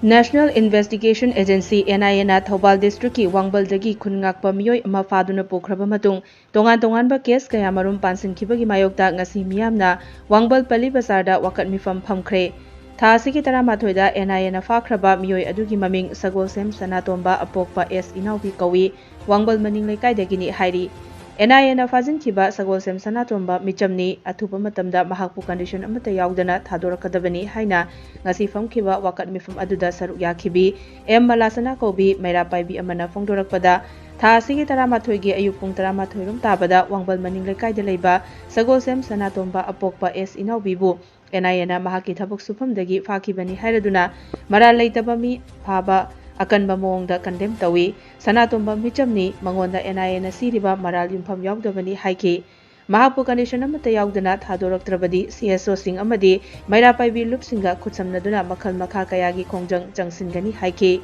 National Investigation Agency (NIA) na Thobal District ki Wangbaldagi khungakpa miyoi ama faduna pokhraba matung tongan-tonganba case kaya marum pansinkhibagi mayokta ngasi miyamna Wangbal Pali Bazarda wakat mifam phamkhre. Tha asigi 13 da NIA na fakhraba miyoi adugi maming Sagolsem Sanatomba apokpa S Inaubi kawi Wangbal maning leikaidagini hairi. NIA na fajinkiba Sagolsem Sanatomba michamni athupa matamda mahakpu condition amata yaudana thadorakadabani haina ngasi famkiba wakat mifam aduda saruk yakhibi M Malasana kobi Maira Paibi amana fongdorakpada tha asigi 13 gi ayuk pung 13 rum tabada Wangbal maning leikaida leiba Sagolsem Sanatomba apokpa S Inaubibu NIA na mahaki thabak sufamdagi fakhibani hairaduna maral leitaba mi phaba akanba mongda condemn tawi Sanatomba michamni mangonda NIA na siriba maral yumpham yaudabani haiki mahapu condition amata yaudana thadoraktrabadi CSO sing amadi Maira Paibi lupsinga khutsamnaduna makhal makha kayagi khongjang changsingani haiki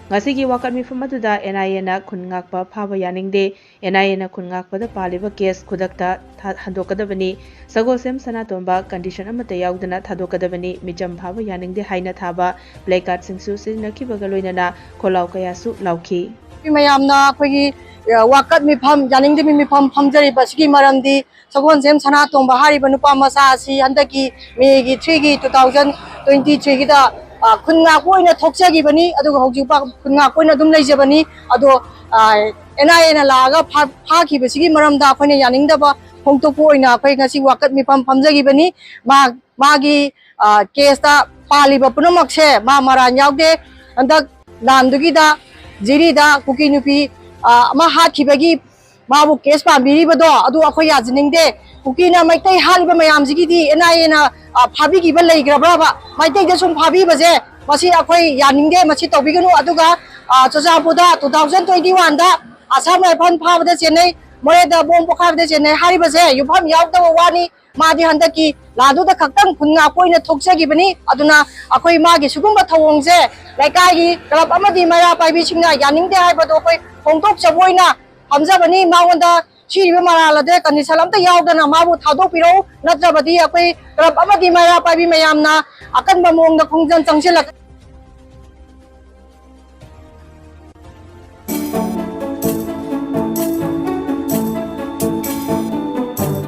ngasigi wakat mifam aduda NIA na khungakpa phaba yaningde NIA na khungakpada paliba case khudakta handokadabani Sagolsem Sanatomba condition amata yaudana thadokadabani mijam phaba yaningde haina thaba placard singsu sinnakibaga loinana kholau kayasu lauki mayamna khoi wakat mifam yaningde mifam phamjari basigi maramdi Sagolsem Sanatomba hariba nupa masa asi handaki May 3 gi 2023 gi da khunga koina thokjagi bani aduga hojikpa khunga koina dum leijabani ado NIA na laga phaki basigi maramda khoina yaningdaba hongtokpo oina khoi ngasi wakat mifam phamjagi bani magi case ta paliba punamakse ma maran yaude andak landugi da jiri da kuki nupi ma hakhibagi mabu case pambiribado adu akhoi yajiningde kukina maitai haliba mayamjigi di NIA na phabi giba leigraba maitai da sum phabi baje masi akhoi yaningde masi tobiganu aduga chachapuda 2021 da Assam Rifle phabada chenai moreda bom pokhabada chenai haribaje yufam yaudaba wani madi handaki ladu da khaktang khunga koina thokjagi bani aduna akhoi magi sugumba thawongje laikai club amadi Maira Paibi singna yaningde haibado khoi hongtok chaboina hamjabani magonda Chiriba maralade condition amta yaudana mabu thadopiro natrabadi akoi club amadi Maira Paibi mayamna akanba mongda khongjang changsilak